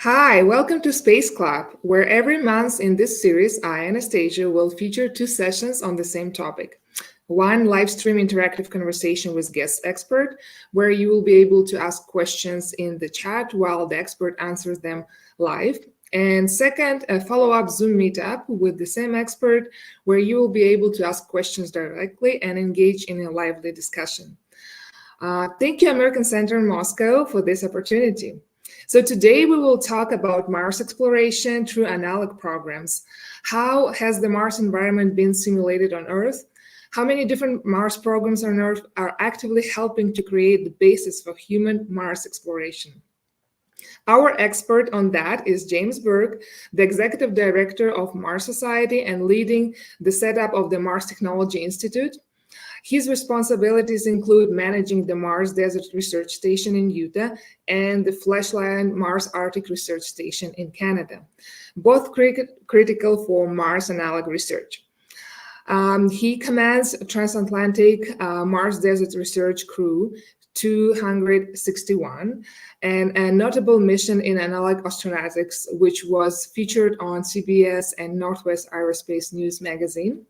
Hi, welcome to Space Club, where every month in this series, I, Anastasia, will feature two sessions on the same topic. One live stream interactive conversation with guest expert, where you will be able to ask questions in the chat while the expert answers them live. And second, a follow-up Zoom meetup with the same expert, where you will be able to ask questions directly and engage in a lively discussion. Thank you, American Center in Moscow, for this opportunity. So today we will talk about Mars exploration through analog programs. How has the Mars environment been simulated on Earth? How many different Mars programs on Earth are actively helping to create the basis for human Mars exploration? Our expert on that is James Burk, the Executive Director of Mars Society and leading the setup of the Mars Technology Institute. His responsibilities include managing the Mars Desert Research Station in Utah and the Flashlight Mars Arctic Research Station in Canada, both critical for Mars analog research. He commands Transatlantic Mars Desert Research Crew 261 and a notable mission in analog astronautics, which was featured on CBS and Northwest Aerospace News magazine.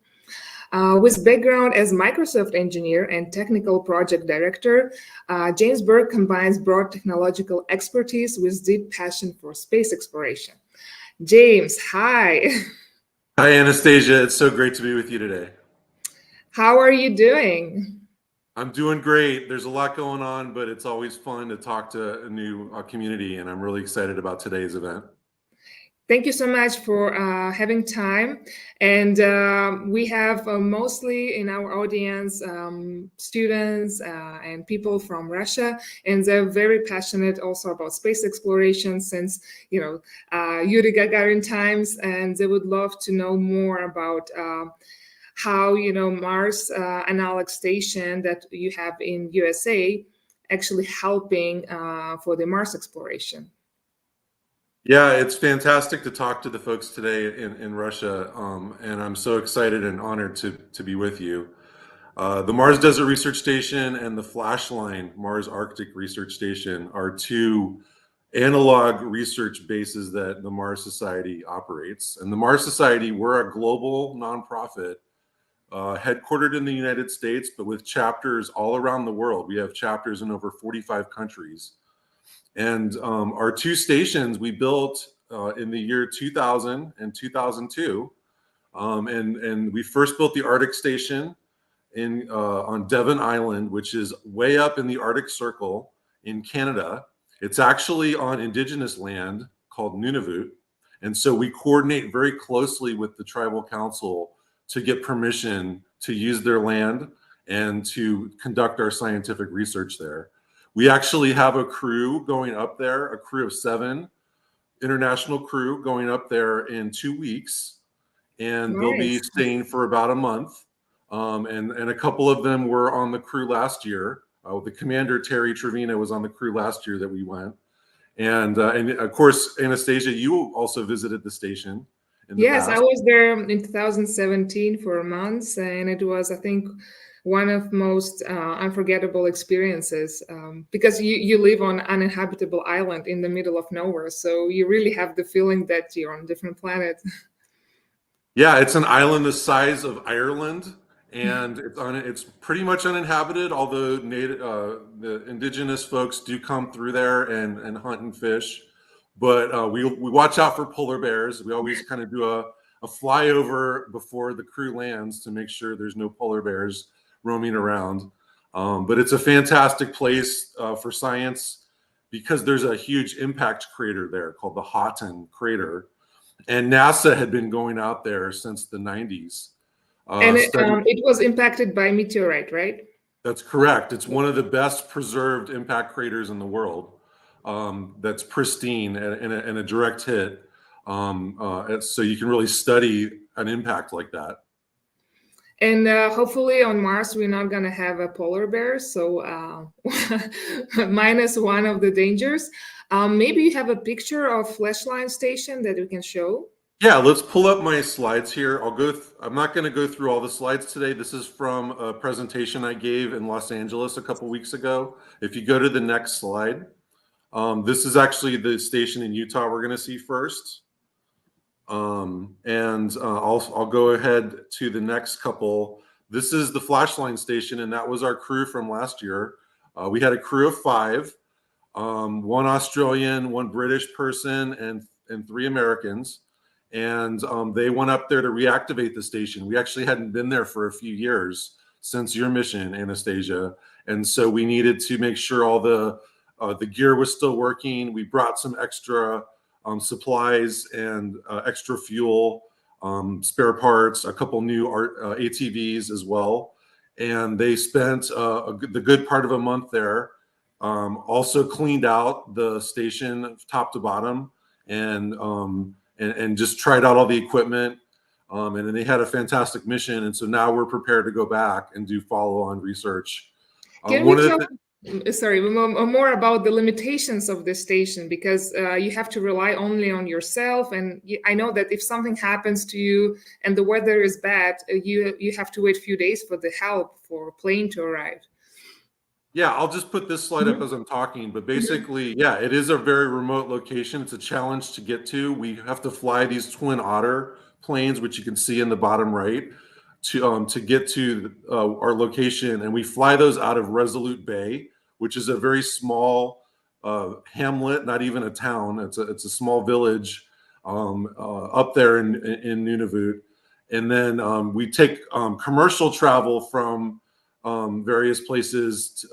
With background as Microsoft engineer and technical project director, James Burk combines broad technological expertise with deep passion for space exploration. James, hi. Hi, Anastasia. It's so great to be with you today. How are you doing? I'm doing great. There's a lot going on, but it's always fun to talk to a new community, and I'm really excited about today's event. Thank you so much for having time. And we have mostly in our audience students and people from Russia, and they're very passionate also about space exploration since, Yuri Gagarin times, and they would love to know more about how, Mars analog station that you have in USA actually helping for the Mars exploration. Yeah, it's fantastic to talk to the folks today in Russia, and I'm so excited and honored to be with you. The Mars Desert Research Station and the Flashlight Mars Arctic Research Station are two analog research bases that the Mars Society operates. And the Mars Society, we're a global nonprofit headquartered in the United States, but with chapters all around the world. We have chapters in over 45 countries. And our two stations we built in the year 2000 and 2002. And we first built the Arctic Station on Devon Island, which is way up in the Arctic Circle in Canada. It's actually on indigenous land called Nunavut. And so we coordinate very closely with the tribal council to get permission to use their land and to conduct our scientific research there. We actually have a crew going up there, a crew of 7, international crew going up there in 2 weeks, and Nice. They'll be staying for about a month. And a couple of them were on the crew last year. The commander, Terry Trevina, was on the crew last year that we went. And of course, Anastasia, you also visited the station in the Yes, past. I was there in 2017 for a month, and it was, I think, one of most unforgettable experiences because you live on an uninhabitable island in the middle of nowhere. So you really have the feeling that you're on a different planet. Yeah, it's an island the size of Ireland, and it's pretty much uninhabited, although the indigenous folks do come through there and hunt and fish. But we watch out for polar bears. We always kind of do a flyover before the crew lands to make sure there's no polar bears roaming around. But it's a fantastic place for science because there's a huge impact crater there called the Houghton crater. And NASA had been going out there since the 90s. And it was impacted by meteorite, right? That's correct. It's one of the best preserved impact craters in the world. That's pristine and a direct hit. So you can really study an impact like that. And hopefully on Mars, we're not going to have a polar bear. So minus one of the dangers. Maybe you have a picture of Flashlight Station that we can show. Yeah, let's pull up my slides here. I'm not going to go through all the slides today. This is from a presentation I gave in Los Angeles a couple weeks ago. If you go to the next slide, This is actually the station in Utah we're going to see first. I'll go ahead to the next couple. This is the Flashline station, and that was our crew from last year. We had a crew of 5, one Australian, one British person, and 3 Americans. And they went up there to reactivate the station. We actually hadn't been there for a few years since your mission, Anastasiia. And so we needed to make sure all the gear was still working. We brought some extra supplies and extra fuel, spare parts, a couple new ATVs as well. And they spent the good part of a month there. Also cleaned out the station top to bottom and just tried out all the equipment. And then they had a fantastic mission. And so now we're prepared to go back and do follow-on research. Can we talk, more about the limitations of this station? Because you have to rely only on yourself. And I know that if something happens to you and the weather is bad, you have to wait a few days for the help, for a plane to arrive. Yeah, I'll just put this slide up as I'm talking, but basically, yeah, it is a very remote location. It's a challenge to get to. We have to fly these Twin Otter planes, which you can see in the bottom right, to get to our location. And we fly those out of Resolute Bay, which is a very small hamlet, not even a town. It's a small village up there in Nunavut. And then we take commercial travel from various places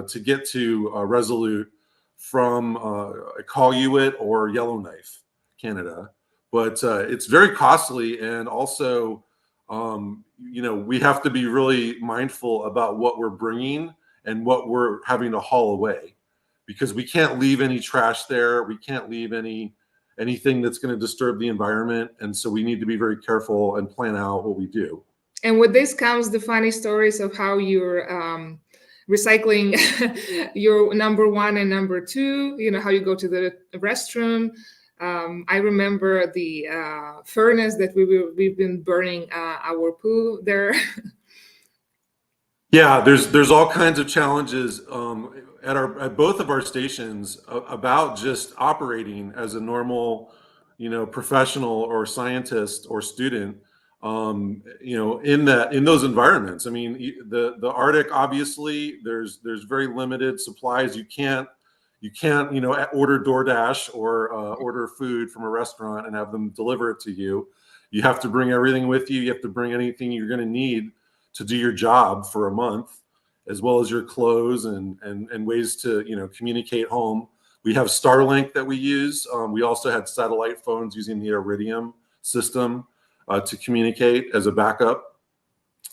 to get to Resolute from Iqaluit or Yellowknife, Canada. But it's very costly, and also, we have to be really mindful about what we're bringing and what we're having to haul away, because we can't leave any trash there. We can't leave anything that's going to disturb the environment, and so we need to be very careful and plan out what we do. And with this comes the funny stories of how you're recycling your number 1 and number 2, how you go to the restroom. I remember the furnace that we've been burning our poo there. Yeah, there's all kinds of challenges at both of our stations about just operating as a normal, professional or scientist or student. In those environments. I mean, the Arctic, obviously, there's very limited supplies. You can't order DoorDash or order food from a restaurant and have them deliver it to you. You have to bring everything with you. You have to bring anything you're going to need to do your job for a month, as well as your clothes and ways to communicate home. We have Starlink that we use. We also had satellite phones using the Iridium system to communicate as a backup.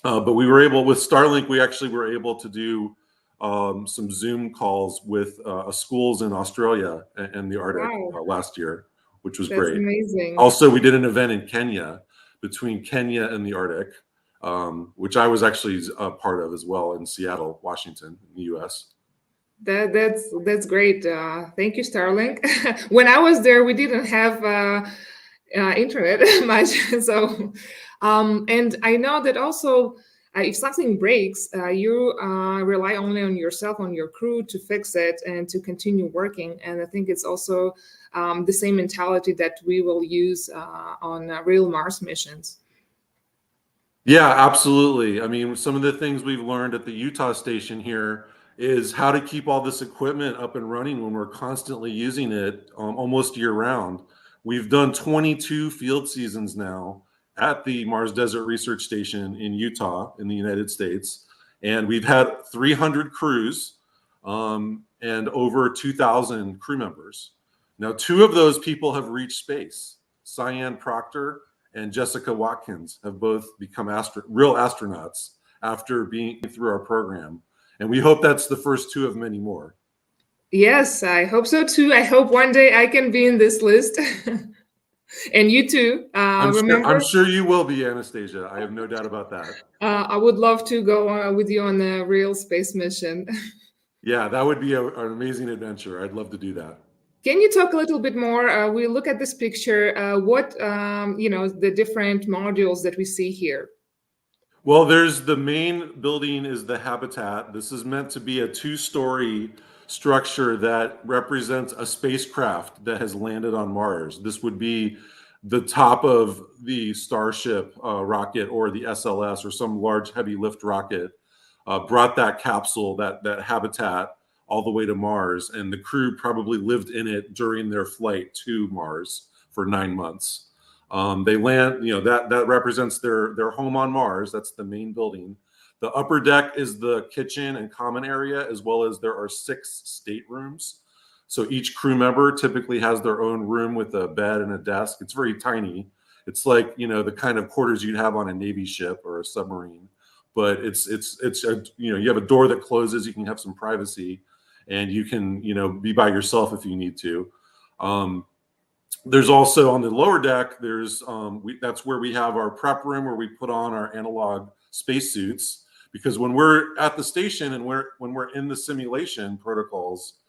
But we were able, with Starlink, we actually were able to do some Zoom calls with schools in Australia and the Arctic last year, which was great. That's amazing. Also, we did an event in Kenya, between Kenya and the Arctic, which I was actually a part of as well in Seattle, Washington, in the US. That's great. Thank you, Starlink. When I was there, we didn't have internet much, so and I know that also if something breaks, you rely only on yourself, on your crew, to fix it and to continue working. And I think it's also the same mentality that we will use on real Mars missions. Yeah, absolutely. I mean, some of the things we've learned at the Utah station here is how to keep all this equipment up and running when we're constantly using it almost year round. We've done 22 field seasons now at the Mars Desert Research Station in Utah in the United States. And we've had 300 crews and over 2,000 crew members. Now, 2 of those people have reached space. Cyan Proctor and Jessica Watkins have both become real astronauts after being through our program. And we hope that's the first 2 of many more. Yes, I hope so too. I hope one day I can be in this list. And you too. I'm sure you will be, Anastasiia. I have no doubt about that. I would love to go with you on a real space mission. Yeah, that would be an amazing adventure. I'd love to do that. Can you talk a little bit more? We look at this picture. What the different modules that we see here? Well, there's the main building is the habitat. This is meant to be a 2-story structure that represents a spacecraft that has landed on Mars. This would be the top of the Starship rocket or the SLS or some large heavy lift rocket, brought that capsule, that habitat, all the way to Mars, and the crew probably lived in it during their flight to Mars for 9 months. They land, that represents their home on Mars. That's the main building. The upper deck is the kitchen and common area, as well as there are 6 staterooms. So each crew member typically has their own room with a bed and a desk. It's very tiny. It's like, the kind of quarters you'd have on a Navy ship or a submarine. But it's you have a door that closes. You can have some privacy, and you can be by yourself if you need to. There's also on the lower deck. That's where we have our prep room where we put on our analog spacesuits, because when we're at the station and when we're in the simulation protocols,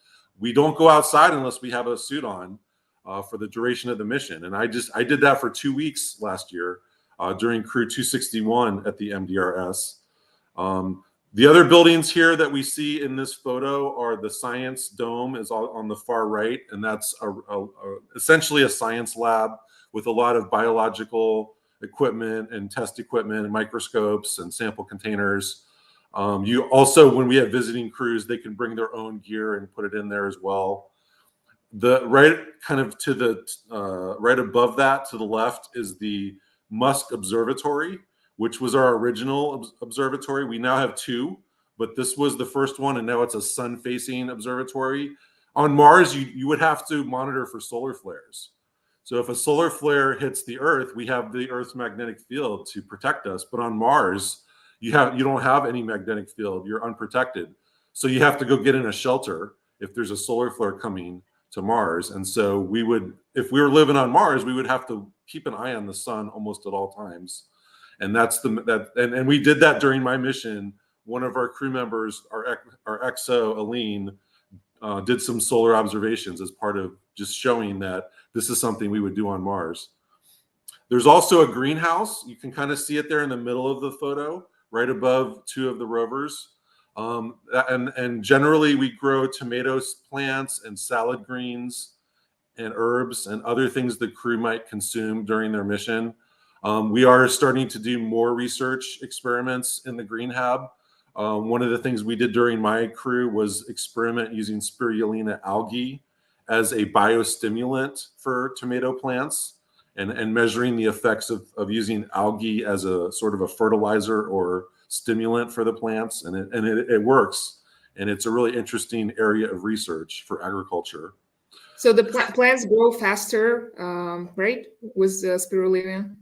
we don't go outside unless we have a suit on for the duration of the mission. And I did that for 2 weeks last year during Crew 261 at the MDRS. The other buildings here that we see in this photo are the Science Dome is on the far right, and that's essentially a science lab with a lot of biological equipment and test equipment and microscopes and sample containers. You also, when we have visiting crews, they can bring their own gear and put it in there as well. Right above that to the left is the Musk Observatory, which was our original observatory. We now have 2, but this was the first one, and now it's a sun-facing observatory. On Mars, you would have to monitor for solar flares. So if a solar flare hits the Earth, we have the Earth's magnetic field to protect us. But on Mars, you don't have any magnetic field. You're unprotected. So you have to go get in a shelter if there's a solar flare coming to Mars. And so if we were living on Mars, we would have to keep an eye on the sun almost at all times. And and we did that during my mission. One of our crew members, our XO Aline, did some solar observations as part of just showing that this is something we would do on Mars. There's also a greenhouse. You can kind of see it there in the middle of the photo, right above 2 of the rovers. And generally we grow tomato plants and salad greens and herbs and other things the crew might consume during their mission. We are starting to do more research experiments in the green hab. One of the things we did during my crew was experiment using spirulina algae as a biostimulant for tomato plants, and measuring the effects of using algae as a sort of a fertilizer or stimulant for the plants. And it works. And it's a really interesting area of research for agriculture. So the plants grow faster, right, with spirulina?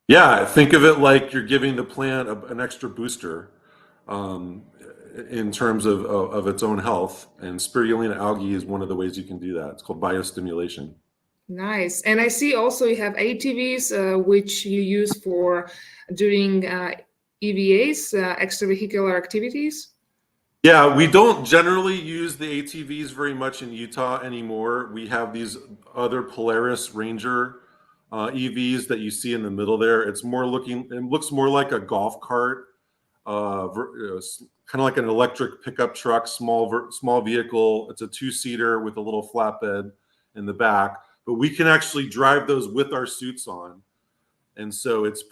Yeah, think of it like you're giving the plant an extra booster in terms of its own health. And spirulina algae is one of the ways you can do that. It's called biostimulation. Nice. And I see also you have ATVs, which you use for doing EVAs, extravehicular activities. Yeah, we don't generally use the ATVs very much in Utah anymore. We have these other Polaris Ranger EVs that you see in the middle there. It looks more like a golf cart, kind of like an electric pickup truck, small vehicle. It's a 2-seater with a little flatbed in the back, but we can actually drive those with our suits on. And so it's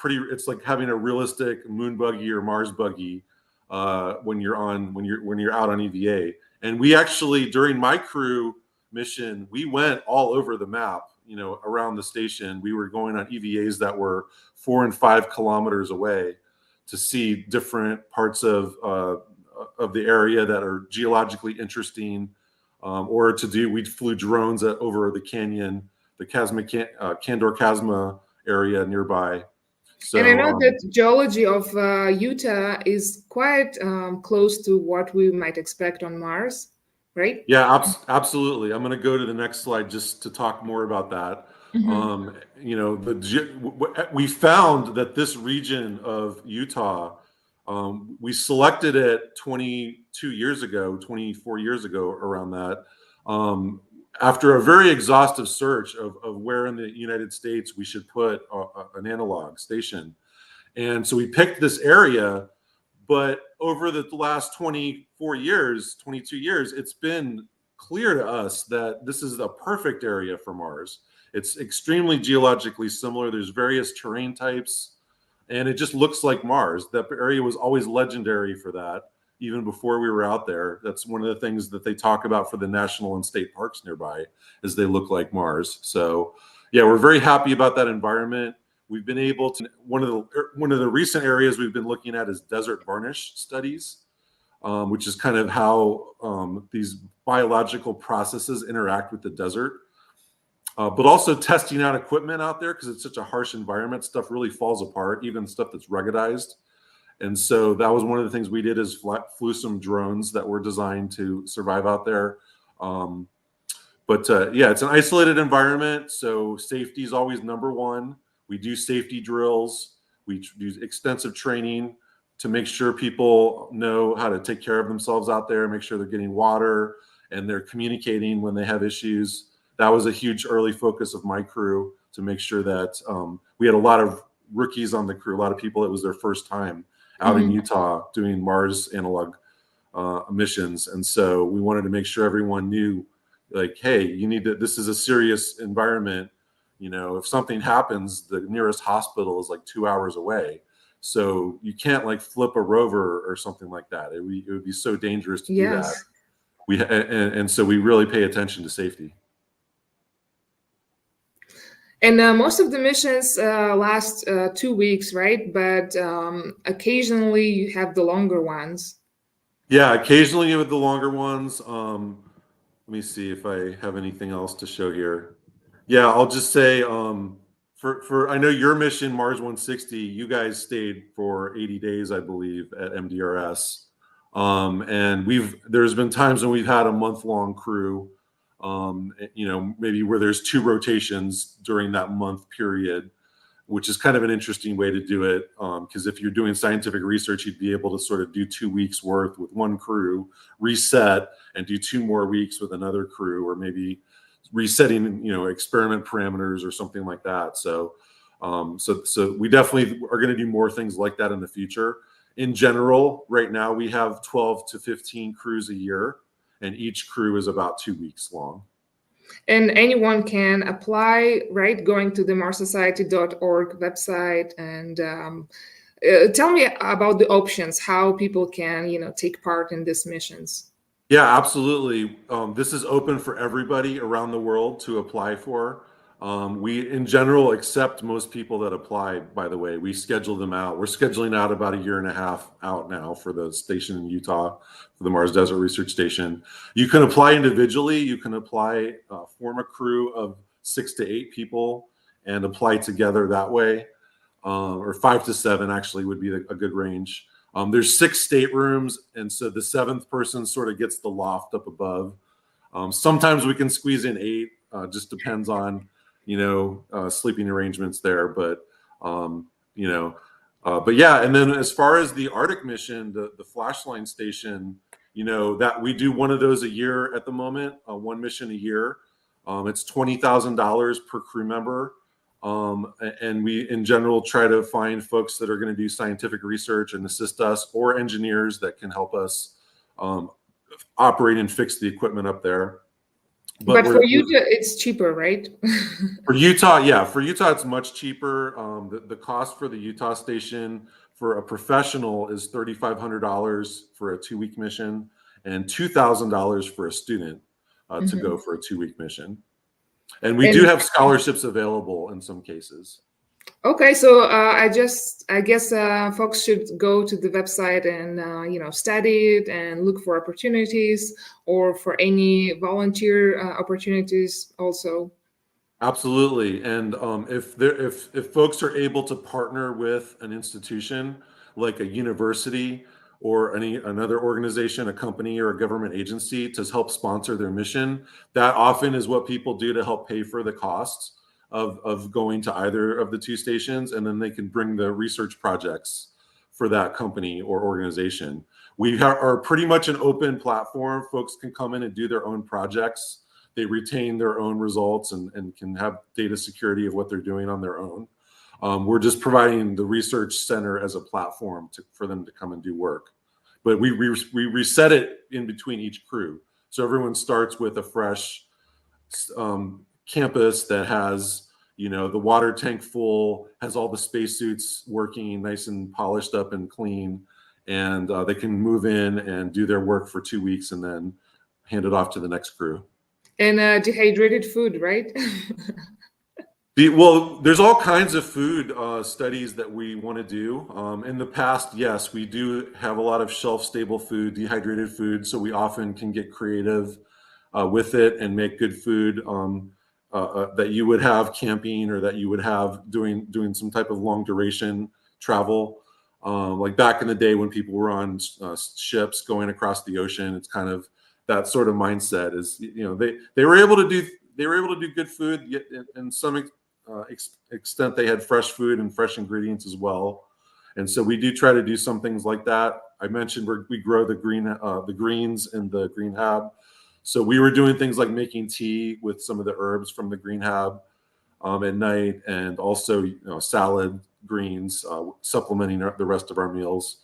like having a realistic moon buggy or Mars buggy when you're out on EVA. And we actually, during my crew mission, we went all over the map, around the station. We were going on EVAs that were 4 and 5 kilometers away to see different parts of the area that are geologically interesting, we flew drones over the canyon, the Candor Chasma area nearby. So, and I know that geology of Utah is quite close to what we might expect on Mars, right? Yeah, absolutely. I'm going to go to the next slide just to talk more about that. Mm-hmm. We found that this region of Utah, we selected it 24 years ago, around that, after a very exhaustive search of where in the United States we should put an analog station. And so we picked this area, But over the last 22 years, it's been clear to us that this is a perfect area for Mars. It's extremely geologically similar. There's various terrain types, and it just looks like Mars. That area was always legendary for that, even before we were out there. That's one of the things that they talk about for the national and state parks nearby, is they look like Mars. So yeah, we're very happy about that environment. We've been able to, one of the recent areas we've been looking at is desert varnish studies, which is kind of how these biological processes interact with the desert. But also testing out equipment out there, because it's such a harsh environment. Stuff really falls apart, even stuff that's ruggedized. And so that was one of the things we did, is flew some drones that were designed to survive out there. Yeah, it's an isolated environment, so safety is always number one. We do safety drills. We do extensive training to make sure people know how to take care of themselves out there, make sure they're getting water and they're communicating when they have issues. That was a huge early focus of my crew, to make sure that we had a lot of rookies on the crew, a lot of people, it was their first time out in Utah doing Mars analog missions. And so we wanted to make sure everyone knew, like, hey, you need to, this is a serious environment. You know, if something happens, the nearest hospital is like 2 hours away. So you can't like flip a rover or something like that. It would be so dangerous to do that. And so we really pay attention to safety. And most of the missions last 2 weeks, right? But occasionally you have the longer ones. Yeah, occasionally you have the longer ones. Let me see if I have anything else to show here. Yeah, I'll just say for I know your mission, Mars 160, you guys stayed for 80 days, I believe, at MDRS. And there's been times when we've had a month-long crew. You know, maybe where there's 2 rotations during that month period, which is kind of an interesting way to do it. Because if you're doing scientific research, you'd be able to sort of do 2 weeks worth with one crew, reset, and do 2 more weeks with another crew, or maybe resetting, you know, experiment parameters or something like that. So, so we definitely are going to do more things like that in the future. In general, right now we have 12 to 15 crews a year, and each crew is about 2 weeks long. And anyone can apply, right? Going to the marssociety.org website, and tell me about the options, how people can, you know, take part in these missions. Yeah, absolutely. This is open for everybody around the world to apply for. We, in general, accept most people that apply, by the way. We schedule them out. We're scheduling out about 1.5 years out now for the station in Utah, for the Mars Desert Research Station. You can apply individually. You can apply, form a crew of 6 to 8 people and apply together that way. Or 5 to 7 actually would be a good range. There's 6 staterooms, and so the 7th person sort of gets the loft up above. Sometimes we can squeeze in 8, just depends on, you know, sleeping arrangements there. But, you know, but yeah, and then as far as the Arctic mission, the flashline station, you know, that we do one of those a year at the moment, 1 mission a year. It's $20,000 per crew member. And we, in general, try to find folks that are going to do scientific research and assist us, or engineers that can help us operate and fix the equipment up there. But for Utah, it's cheaper, right? For Utah, yeah. For Utah, it's much cheaper. The cost for the Utah station for a professional is $3,500 for a 2-week mission, and $2,000 for a student to go for a 2-week mission. And we do have scholarships available in some cases. Okay, so I guess folks should go to the website and you know, study it and look for opportunities, or for any volunteer opportunities also. Absolutely, and if folks are able to partner with an institution like a university or another organization, a company or a government agency, to help sponsor their mission, that often is what people do to help pay for the costs of going to either of the 2 stations, and then they can bring the research projects for that company or organization. We are pretty much an open platform. Folks can come in and do their own projects. They retain their own results and can have data security of what they're doing on their own. We're just providing the research center as a platform for them to come and do work. But we reset it in between each crew. So everyone starts with a fresh campus that has, the water tank full, has all the spacesuits working nice and polished up and clean. And they can move in and do their work for 2 weeks and then hand it off to the next crew. And dehydrated food, right? Well, there's all kinds of food studies that we want to do. In the past, yes, we do have a lot of shelf-stable food, dehydrated food, so we often can get creative with it and make good food that you would have camping or that you would have doing some type of long-duration travel. Like back in the day when people were on ships going across the ocean, it's kind of that sort of mindset. Is they were able to do good food, yet in some extent they had fresh food and fresh ingredients as well. And so we do try to do some things like that. I mentioned we grow the greens in the green hab. So we were doing things like making tea with some of the herbs from the green hab at night, and also salad, greens, supplementing the rest of our meals.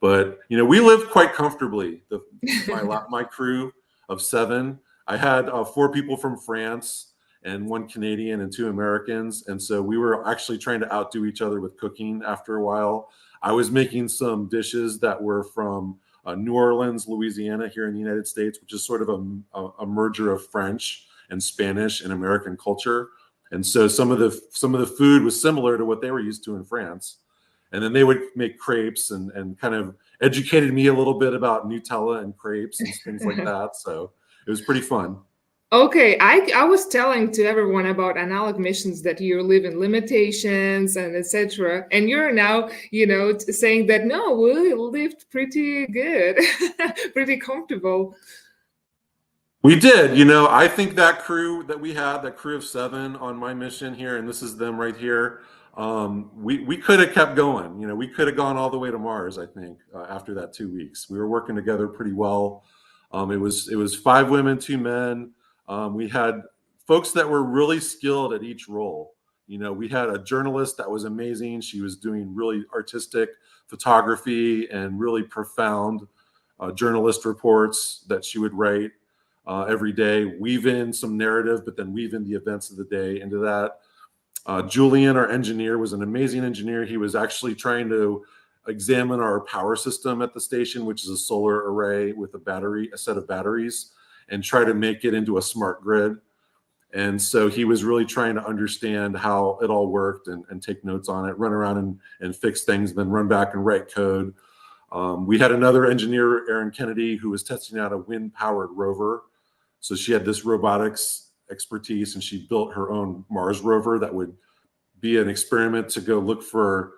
But we lived quite comfortably. My crew of 7. I had 4 people from France and 1 Canadian and 2 Americans, and so we were actually trying to outdo each other with cooking. After a while, I was making some dishes that were from New Orleans, Louisiana, here in the United States, which is sort of a merger of French and Spanish and American culture. And so some of the food was similar to what they were used to in France. And then they would make crepes and kind of educated me a little bit about Nutella and crepes and things like that. So it was pretty fun. Okay, I was telling to everyone about analog missions that you live in limitations and etc. And you're now, saying that no, we lived pretty good, pretty comfortable. We did. I think that crew that we had, that crew of 7 on my mission here, and this is them right here. We could have kept going. We could have gone all the way to Mars. I think after that 2 weeks, we were working together pretty well. It was 5 women, 2 men. We had folks that were really skilled at each role. We had a journalist that was amazing. She was doing really artistic photography and really profound journalist reports that she would write every day, weave in some narrative, but then weave in the events of the day into that. Julian, our engineer, was an amazing engineer. He was actually trying to examine our power system at the station, which is a solar array with a set of batteries, and try to make it into a smart grid. And so he was really trying to understand how it all worked and take notes on it, run around and fix things, then run back and write code. We had another engineer, Erin Kennedy, who was testing out a wind-powered rover. So she had this robotics expertise, and she built her own Mars rover that would be an experiment to go look for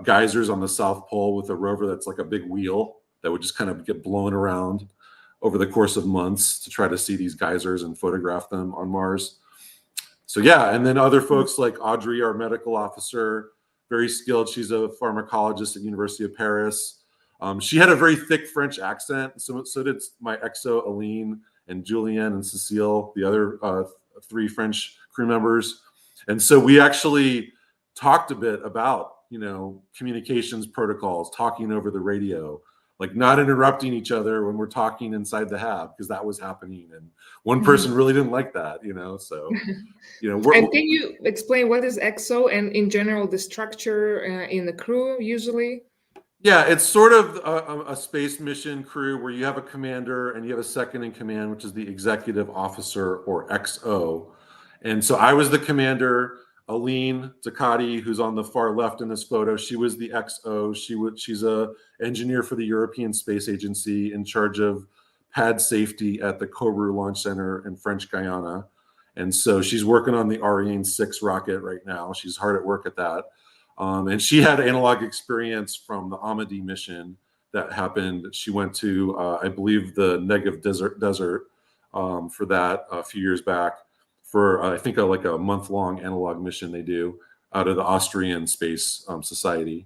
geysers on the South Pole with a rover that's like a big wheel that would just kind of get blown around over the course of months to try to see these geysers and photograph them on Mars. So yeah, and then other folks like Audrey, our medical officer, very skilled. She's a pharmacologist at University of Paris. She had a very thick French accent. So did my XO, Aline, and Julien and Cecile, the other 3 French crew members. And so we actually talked a bit about, communications protocols, talking over the radio, like not interrupting each other when we're talking inside the hab, because that was happening. And one person really didn't like that, so, And can you explain what is XO and in general, the structure in the crew usually? Yeah, it's sort of a space mission crew where you have a commander and you have a second in command, which is the executive officer, or XO. And so I was the commander. Aline Ducati, who's on the far left in this photo, she was the XO. She's a engineer for the European Space Agency in charge of pad safety at the Kourou Launch Center in French Guiana. And so she's working on the Ariane 6 rocket right now. She's hard at work at that. And she had analog experience from the Amadi mission that happened. She went to, I believe, the Negev desert for that a few years back for, I think, like a month-long analog mission they do out of the Austrian Space Society.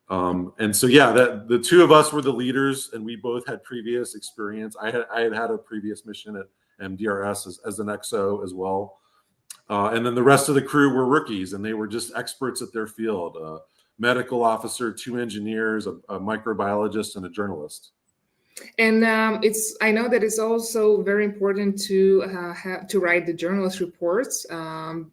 And so, yeah, the 2 of us were the leaders, and we both had previous experience. I had a previous mission at MDRS as an XO as well. And then the rest of the crew were rookies, and they were just experts at their field. A medical officer, 2 engineers, a microbiologist, and a journalist. And I know that it's also very important to have to write the journalist reports,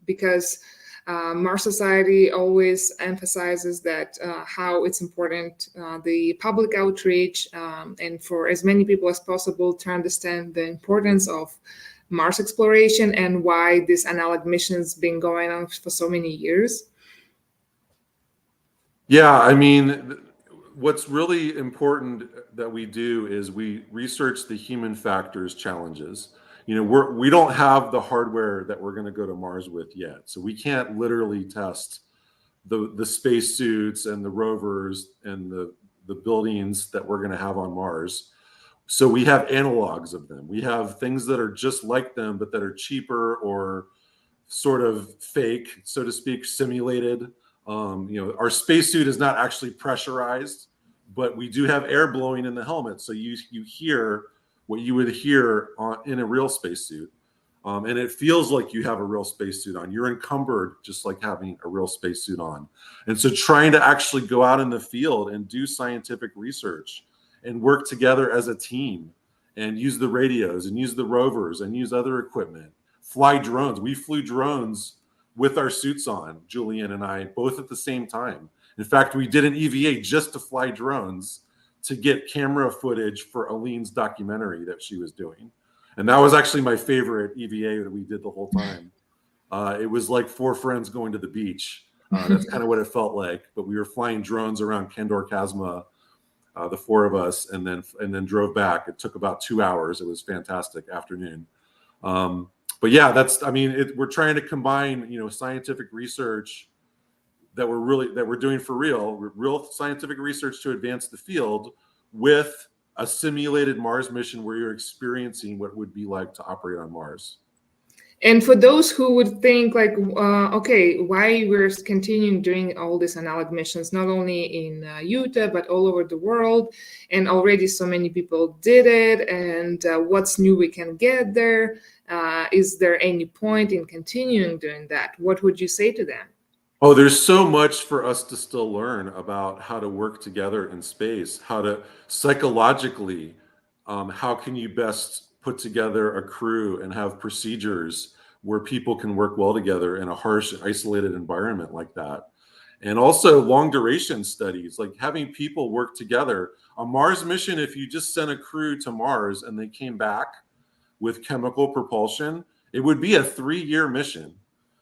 because Mars Society always emphasizes that how it's important, the public outreach, and for as many people as possible to understand the importance of Mars exploration and why this analog mission's been going on for so many years. Yeah, I mean, what's really important that we do is we research the human factors challenges. You know, we don't have the hardware that we're going to go to Mars with yet, so we can't literally test the spacesuits and the rovers and the buildings that we're going to have on Mars. So we have analogs of them. We have things that are just like them, but that are cheaper or sort of fake, so to speak, simulated. You know, our spacesuit is not actually pressurized, but we do have air blowing in the helmet, so you hear what you would hear in a real spacesuit, and it feels like you have a real spacesuit on. You're encumbered just like having a real spacesuit on. And so trying to actually go out in the field and do scientific research and work together as a team and use the radios and use the rovers and use other equipment, fly drones. We flew drones with our suits on, Julian and I, both at the same time. In fact, we did an EVA just to fly drones to get camera footage for Aline's documentary that she was doing. And that was actually my favorite EVA that we did the whole time. It was like 4 friends going to the beach. That's kind of what it felt like. But we were flying drones around Kendor Chasma, the 4 of us, and then drove back. It took about 2 hours. It was fantastic afternoon. But yeah, we're trying to combine, you know, scientific research that we're doing for real scientific research to advance the field with a simulated Mars mission where you're experiencing what it would be like to operate on Mars. And for those who would think like, okay, why we're continuing doing all these analog missions, not only in Utah, but all over the world, and already so many people did it, and what's new we can get there? Is there any point in continuing doing that? What would you say to them? Oh, there's so much for us to still learn about how to work together in space, how to psychologically, how can you best put together a crew and have procedures where people can work well together in a harsh, isolated environment like that. And also long duration studies, like having people work together. A Mars mission, if you just sent a crew to Mars and they came back with chemical propulsion, it would be a 3-year mission.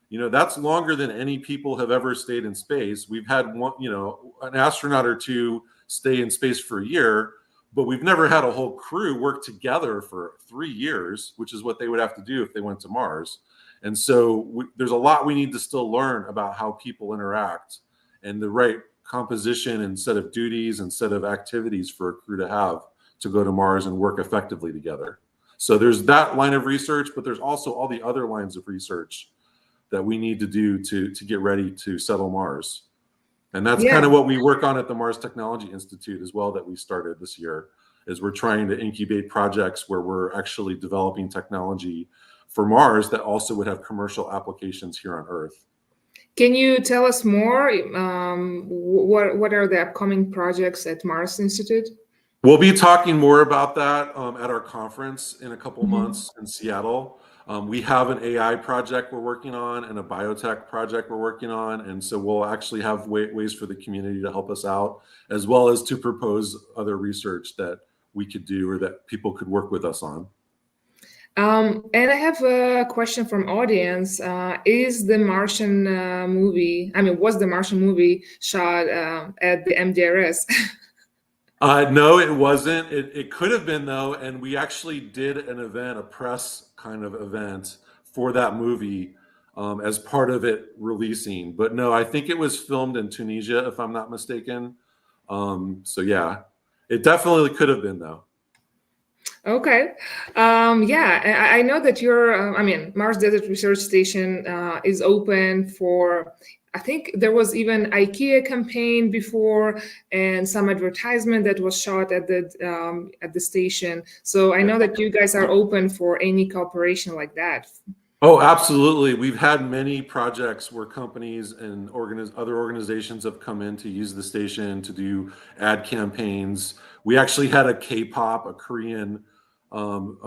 You know, that's longer than any people have ever stayed in space. We've had one, you know, an astronaut or 2 stay in space for a year, but we've never had a whole crew work together for 3 years, which is what they would have to do if they went to Mars. And so there's a lot we need to still learn about how people interact and the right composition and set of duties and set of activities for a crew to have to go to Mars and work effectively together. So there's that line of research, but there's also all the other lines of research that we need to do to get ready to settle Mars. And that's kind of what we work on at the Mars Technology Institute as well, that we started this year, is we're trying to incubate projects where we're actually developing technology for Mars that also would have commercial applications here on Earth. Can you tell us more? What are the upcoming projects at Mars Institute? We'll be talking more about that at our conference in a couple months in Seattle. We have an AI project we're working on and a biotech project we're working on. And so we'll actually have ways for the community to help us out, as well as to propose other research that we could do or that people could work with us on. And I have a question from audience. Is the Martian movie, was the Martian movie shot at the MDRS? No, it wasn't. It could have been, though, and we actually did an event, a press kind of event for that movie as part of it releasing. But no, I think it was filmed in Tunisia, if I'm not mistaken. So yeah, it definitely could have been, though. Okay. Yeah, I know that your, Mars Desert Research Station is open for, I think there was even IKEA campaign before and some advertisement that was shot at the station. So I know that you guys are open for any cooperation like that. Oh, absolutely. We've had many projects where companies and other organizations have come in to use the station to do ad campaigns. We actually had a K-pop, a Korean um,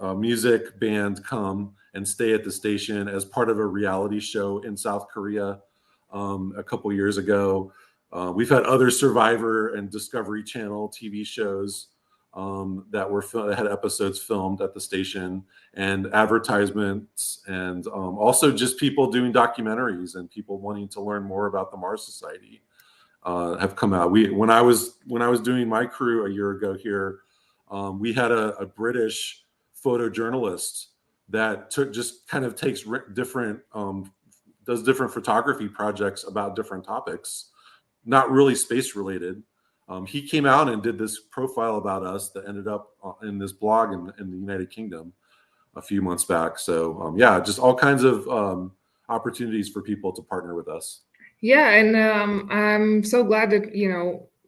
uh, music band come and stay at the station as part of a reality show in South Korea a couple years ago. We've had other Survivor and Discovery Channel TV shows that had episodes filmed at the station, and advertisements, and also just people doing documentaries and people wanting to learn more about the Mars Society have come out. When I was doing my crew a year ago here, we had a British photojournalist that just kind of takes different does different photography projects about different topics, not really space related. He came out and did this profile about us that ended up in this blog in the United Kingdom a few months back. So yeah, just all kinds of opportunities for people to partner with us. Yeah, and I'm so glad that,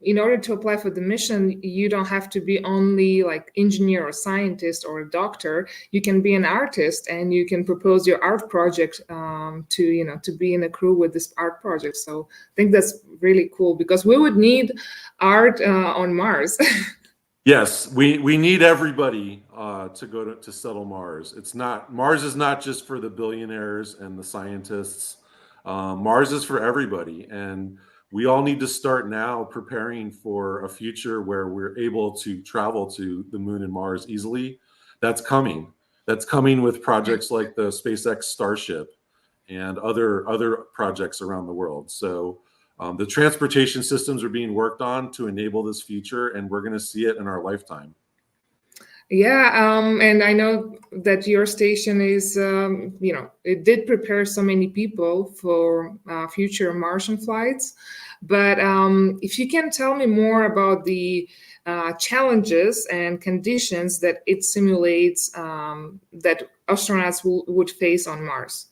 in order to apply for the mission, you don't have to be only like engineer or scientist or a doctor. You can be an artist, and you can propose your art project to be in a crew with this art project. So I think that's really cool, because we would need art on Mars. Yes, we need everybody to go to settle Mars. Mars is not just for the billionaires and the scientists. Mars is for everybody, and we all need to start now preparing for a future where we're able to travel to the moon and Mars easily. That's coming. That's coming with projects like the SpaceX Starship and other projects around the world. So the transportation systems are being worked on to enable this future, and we're going to see it in our lifetime. Yeah, and I know that your station is, it did prepare so many people for future Martian flights. But if you can tell me more about the challenges and conditions that it simulates that astronauts would face on Mars.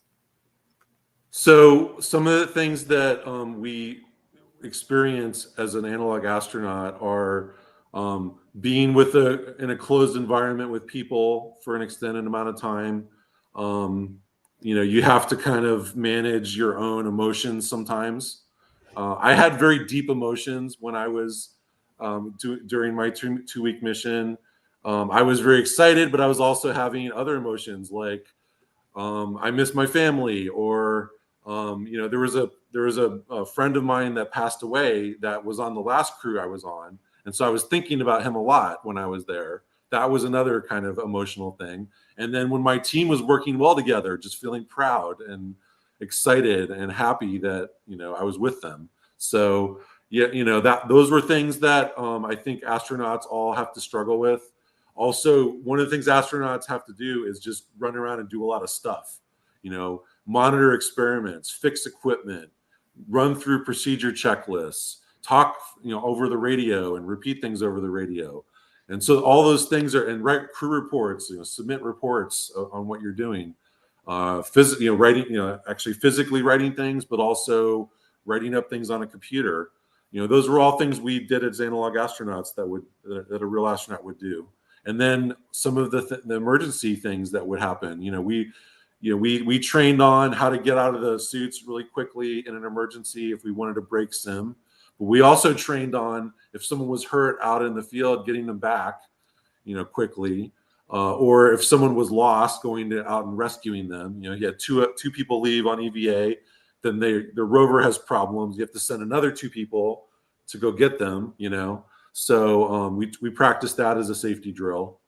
So some of the things that we experience as an analog astronaut are being in a closed environment with people for an extended amount of time. You have to kind of manage your own emotions sometimes. I had very deep emotions when I was during my 2 week mission. I was very excited, but I was also having other emotions like I miss my family, or there was a friend of mine that passed away that was on the last crew I was on, and so I was thinking about him a lot when I was there. That was another kind of emotional thing. And then when my team was working well together, just feeling proud and excited and happy that I was with them. So yeah, that those were things that I think astronauts all have to struggle with. Also, one of the things astronauts have to do is just run around and do a lot of stuff, monitor experiments, fix equipment, run through procedure checklists, talk, over the radio and repeat things over the radio. And so all those things and write crew reports, submit reports on what you're doing, writing, actually physically writing things, but also writing up things on a computer. Those were all things we did as analog astronauts that a real astronaut would do. And then some of the emergency things that would happen. We trained on how to get out of the suits really quickly in an emergency if we wanted to break sim. But we also trained on if someone was hurt out in the field, getting them back, quickly, or if someone was lost, going out and rescuing them. You had two people leave on EVA, then the rover has problems. You have to send another 2 people to go get them. So we practiced that as a safety drill.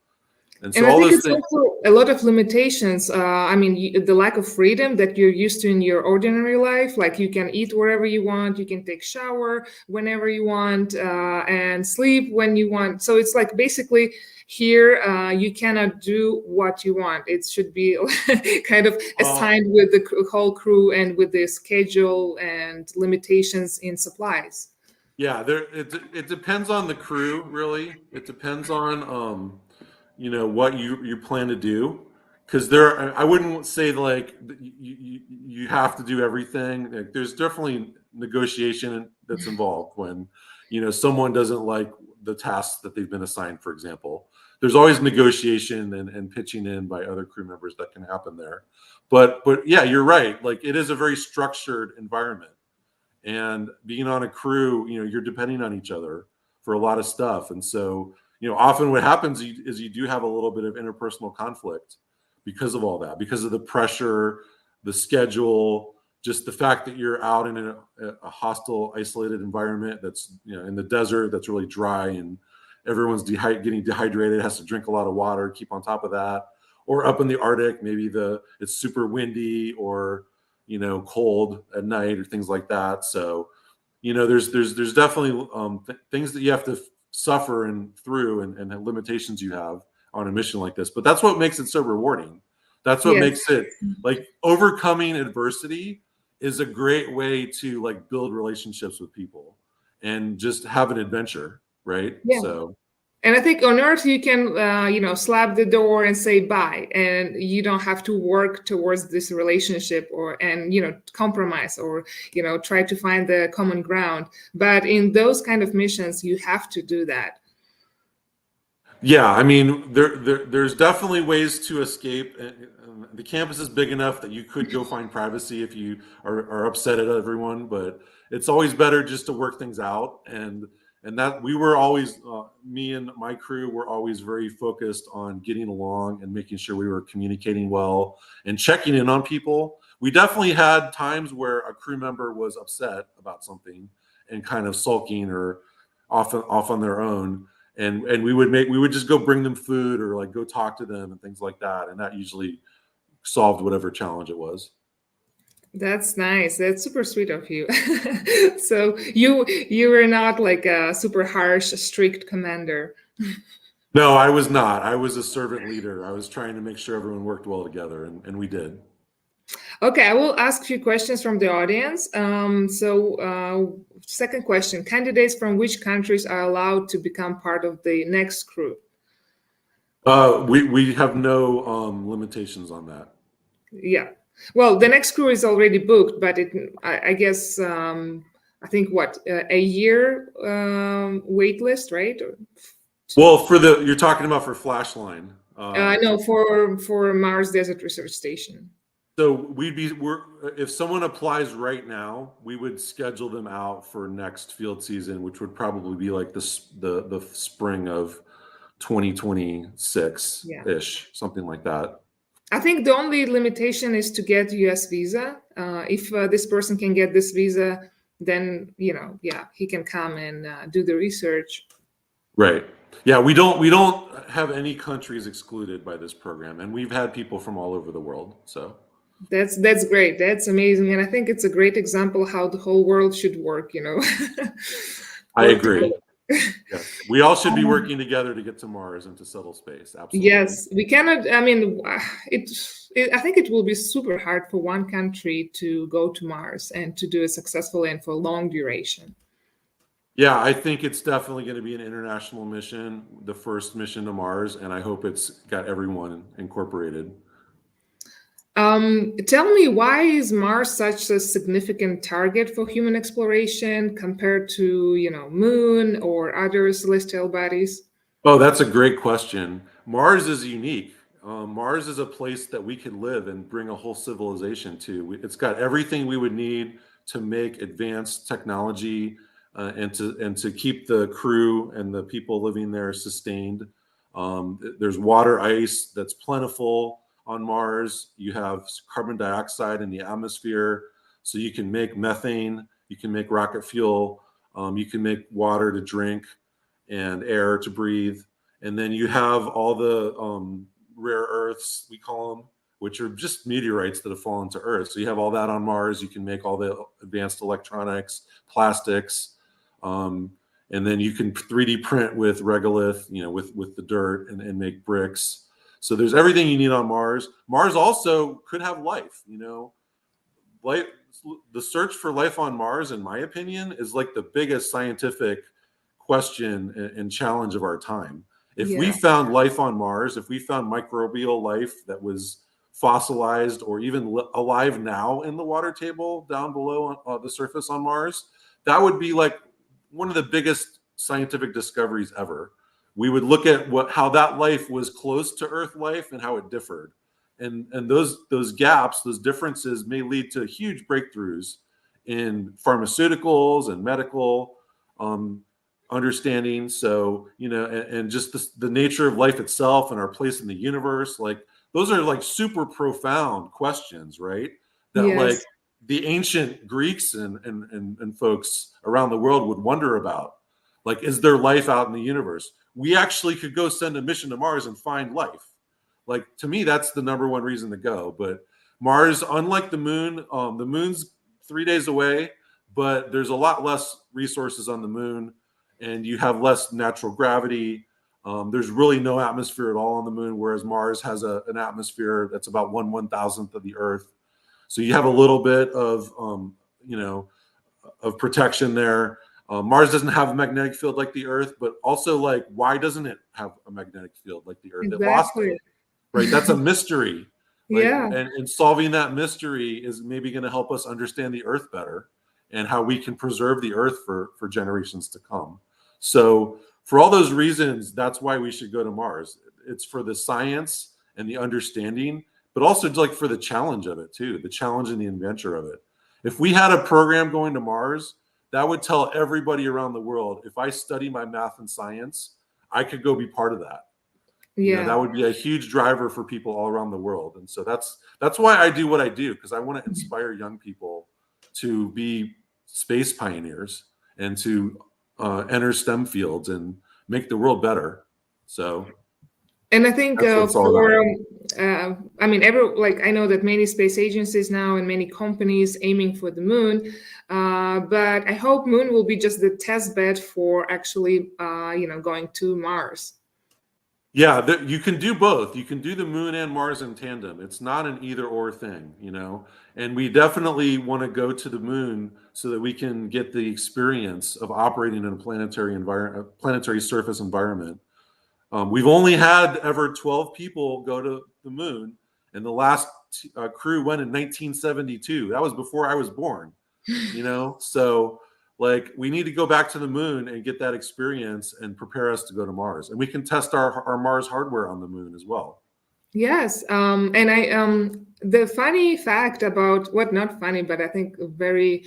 And so And I all think those it's things. also a lot of limitations. The lack of freedom that you're used to in your ordinary life. Like, you can eat wherever you want, you can take shower whenever you want, and sleep when you want. So it's like basically here you cannot do what you want. It should be kind of assigned with the whole crew and with the schedule and limitations in supplies. Yeah, it depends on the crew, really. It depends on what you plan to do, because I wouldn't say like you have to do everything. Like, there's definitely negotiation that's involved when someone doesn't like the tasks that they've been assigned, for example. there's always negotiation and pitching in by other crew members that can happen there. But yeah, you're right. Like, it is a very structured environment, and being on a crew, you're depending on each other for a lot of stuff. And so, often what happens is you do have a little bit of interpersonal conflict because of all that, because of the pressure, the schedule, just the fact that you're out in a hostile, isolated environment that's, in the desert, that's really dry, and everyone's getting dehydrated, has to drink a lot of water, keep on top of that. Or up in the Arctic, maybe it's super windy, or cold at night, or things like that. So, there's definitely things that you have to suffer through, and limitations you have on a mission like this. But that's what makes it so rewarding. That's what makes it, like, overcoming adversity is a great way to, like, build relationships with people and just have an adventure, right? Yeah. So. And I think on Earth you can, slap the door and say bye, and you don't have to work towards this relationship and compromise, or try to find the common ground. But in those kind of missions, you have to do that. Yeah, I mean, there's definitely ways to escape. The campus is big enough that you could go find privacy if you are upset at everyone, but it's always better just to work things out. And that we were always, me and my crew were always very focused on getting along and making sure we were communicating well and checking in on people. We definitely had times where a crew member was upset about something and kind of sulking or off on their own. And we would just go bring them food, or like go talk to them and things like that. And that usually solved whatever challenge it was. That's nice. That's super sweet of you. So you were not like a super harsh, strict commander. No, I was not. I was a servant leader. I was trying to make sure everyone worked well together, and we did. Okay, I will ask a few questions from the audience. Second question: candidates from which countries are allowed to become part of the next crew? We have no limitations on that. Yeah. Well, the next crew is already booked, but I guess I think a year wait list, right? Well, you're talking about for Flashline. No, for Mars Desert Research Station. So if someone applies right now, we would schedule them out for next field season, which would probably be like the spring of 2026-ish, something like that. I think the only limitation is to get US visa. If this person can get this visa, then he can come and do the research. Right. Yeah, we don't have any countries excluded by this program, and we've had people from all over the world. So that's great. That's amazing, and I think it's a great example how the whole world should work. I agree. Yes. We all should be working together to get to Mars and to settle space. Absolutely. Yes, we cannot. I mean, I think it will be super hard for one country to go to Mars and to do it successfully and for a long duration. Yeah, I think it's definitely going to be an international mission, the first mission to Mars, and I hope it's got everyone incorporated. Tell me, why is Mars such a significant target for human exploration compared to, Moon or other celestial bodies? Oh, that's a great question. Mars is unique. Mars is a place that we could live and bring a whole civilization to. It's got everything we would need to make advanced technology and to keep the crew and the people living there sustained. There's water ice that's plentiful on Mars. You have carbon dioxide in the atmosphere, so you can make methane, you can make rocket fuel, you can make water to drink and air to breathe. And then you have all the rare earths, we call them, which are just meteorites that have fallen to Earth. So you have all that on Mars. You can make all the advanced electronics, plastics, and then you can 3D print with regolith, with the dirt, and make bricks. So there's everything you need on Mars. Mars also could have life, Life, the search for life on Mars, in my opinion, is like the biggest scientific question and challenge of our time. If we found life on Mars, if we found microbial life that was fossilized or even alive now in the water table down below on the surface on Mars, that would be like one of the biggest scientific discoveries ever. we would look at how that life was close to Earth life and how it differed. And those gaps, those differences may lead to huge breakthroughs in pharmaceuticals and medical understanding. So, and just the nature of life itself and our place in the universe, like those are like super profound questions, right? That like Yes. the ancient Greeks and folks around the world would wonder about. Like, is there life out in the universe? We actually could go send a mission to Mars and find life. Like, to me, that's the number one reason to go. But Mars, unlike the moon's 3 days away, but there's a lot less resources on the moon, and you have less natural gravity. There's really no atmosphere at all on the moon, whereas Mars has an atmosphere that's about 1/1000th of the Earth. So you have a little bit of, of protection there. Mars doesn't have a magnetic field like the Earth, but also, like, why doesn't it have a magnetic field like the Earth? It lost it, Exactly. right? That's a mystery. Like, Yeah. and solving that mystery is maybe going to help us understand the Earth better and how we can preserve the Earth for generations to come. So for all those reasons, that's why we should go to Mars. It's for the science and the understanding, but also like for the challenge of it too, the challenge and the adventure of it. If we had a program going to Mars, that would tell everybody around the world, if I study my math and science, I could go be part of that. Yeah. That would be a huge driver for people all around the world. And so that's why I do what I do, because I want to inspire young people to be space pioneers and to enter STEM fields and make the world better. So, and I think that's what it's all about. I mean, I know that many space agencies now and many companies aiming for the moon, but I hope moon will be just the test bed for actually, going to Mars. Yeah, you can do both. You can do the moon and Mars in tandem. It's not an either or thing, and we definitely want to go to the moon so that we can get the experience of operating in a planetary surface environment. We've only had ever 12 people go to the moon, and the last crew went in 1972. That was before I was born, so like, we need to go back to the moon and get that experience and prepare us to go to Mars. And we can test our Mars hardware on the moon as well. Yes. And the funny fact about, not funny, but I think a very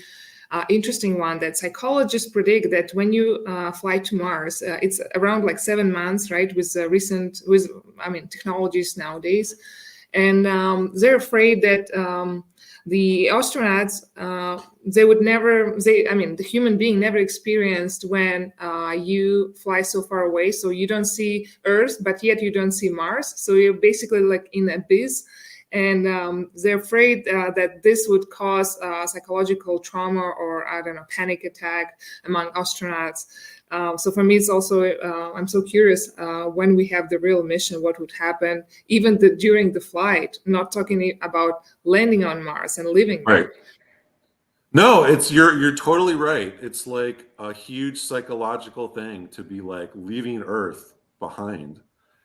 interesting one, that psychologists predict that when you fly to Mars, it's around like 7 months, right? With technologies nowadays. And they're afraid that the astronauts, the human being never experienced when you fly so far away. So you don't see Earth, but yet you don't see Mars. So you're basically like in an abyss. And they're afraid that this would cause psychological trauma or, I don't know, panic attack among astronauts. So for me, it's also, I'm so curious when we have the real mission, what would happen even during the flight, not talking about landing on Mars and living there. Right. No, you're totally right. It's like a huge psychological thing to be like leaving Earth behind,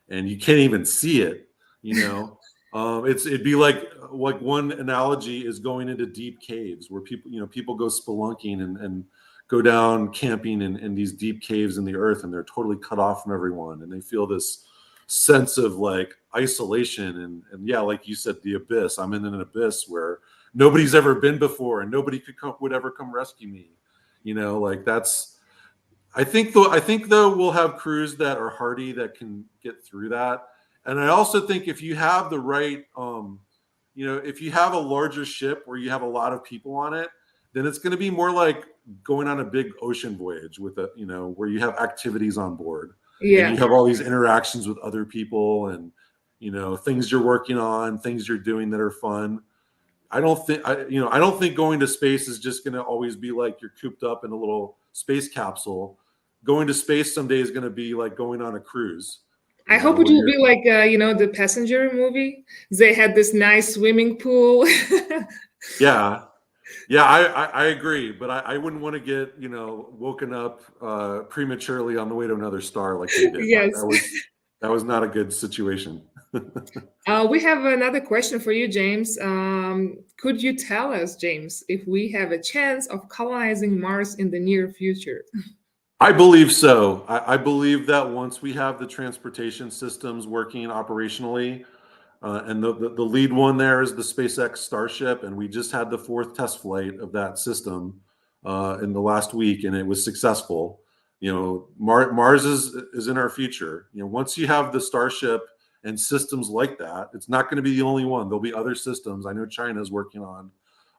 and you can't even see it, it'd be like one analogy is going into deep caves where people go spelunking and go down camping in these deep caves in the Earth, and they're totally cut off from everyone, and they feel this sense of like isolation and yeah, like you said, the abyss. I'm in an abyss where nobody's ever been before, and nobody would ever come rescue me. Like that's. I think though we'll have crews that are hardy that can get through that. And I also think if you have the right, if you have a larger ship where you have a lot of people on it, then it's going to be more like going on a big ocean voyage with where you have activities on board. Yeah. And you have all these interactions with other people and, things you're working on, things you're doing that are fun. I don't think going to space is just going to always be like you're cooped up in a little space capsule. Going to space someday is going to be like going on a cruise. I hope it will be like, the Passenger movie. They had this nice swimming pool. Yeah. Yeah, I agree. But I wouldn't want to get, woken up prematurely on the way to another star like they did. Yes. That was not a good situation. We have another question for you, James. Could you tell us, James, if we have a chance of colonizing Mars in the near future? I believe so. I believe that once we have the transportation systems working operationally, and the lead one there is the SpaceX Starship, and we just had the fourth test flight of that system in the last week, and it was successful. Mars is in our future. Once you have the Starship and systems like that, it's not going to be the only one. There'll be other systems. I know China is working on